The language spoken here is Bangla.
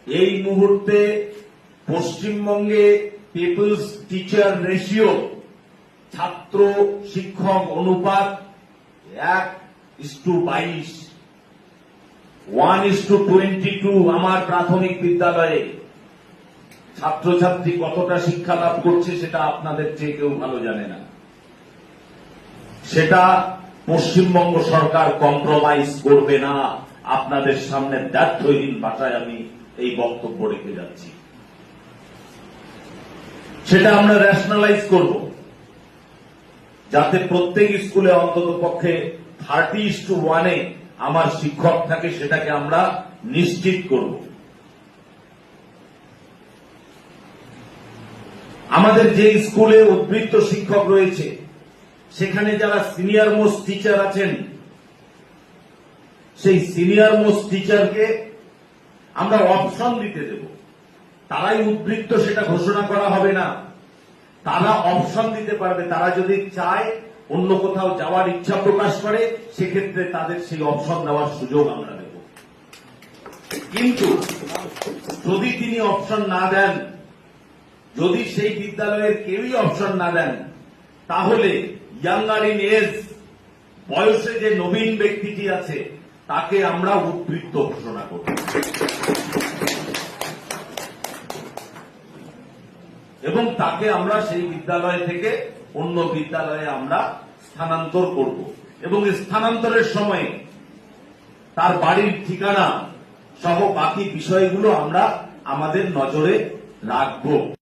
এই মুহূর্তে পশ্চিমবঙ্গে পিপলস টিচার রেশিও, ছাত্র শিক্ষক অনুপাত 1:22, 1:22। আমার প্রাথমিক বিদ্যালয়ে ছাত্রছাত্রী কতটা শিক্ষা লাভ করছে সেটা আপনাদের চেয়ে কেউ ভালো জানে না। সেটা পশ্চিমবঙ্গ সরকার কম্প্রোমাইজ করবে না। আপনাদের সামনে ব্যর্থহীন ভাষায় আমি এই বক্তব্য রেখে যাচ্ছি। সেটা আমরা রেশনালাইজ করব, যাতে প্রত্যেক স্কুলে অন্তত পক্ষে 30:1 আমার শিক্ষক থাকে, সেটাকে আমরা নিশ্চিত করব। আমাদের যে স্কুলে উদ্বৃত্ত শিক্ষক রয়েছে, সেখানে যারা সিনিয়র মোস্ট টিচার আছেন, সেই সিনিয়র মোস্ট টিচারকে আমরা অপশন দিতে দেব। তারাই উদ্বৃত্ত সেটা ঘোষণা করা হবে না, তারা অপশন দিতে পারবে। তারা যদি চায় অন্য কোথাও যাওয়ার ইচ্ছা প্রকাশ করে, সেক্ষেত্রে তাদের সেই অপশন দেওয়ার সুযোগ আমরা দেব। কিন্তু যদি তিনি অপশন না দেন, যদি সেই বিদ্যালয়ের কেউই অপশন না দেন, তাহলে ইয়াঙ্গার ইন এজ, বয়সে যে নবীন ব্যক্তিটি আছে, তাকে আমরা উদ্বৃত্ত ঘোষণা করব এবং তাকে আমরা সেই বিদ্যালয় থেকে অন্য বিদ্যালয়ে আমরা স্থানান্তর করব এবং স্থানান্তরের সময় তার বাড়ির ঠিকানা সহ বাকি বিষয়গুলো আমরা আমাদের নজরে রাখব।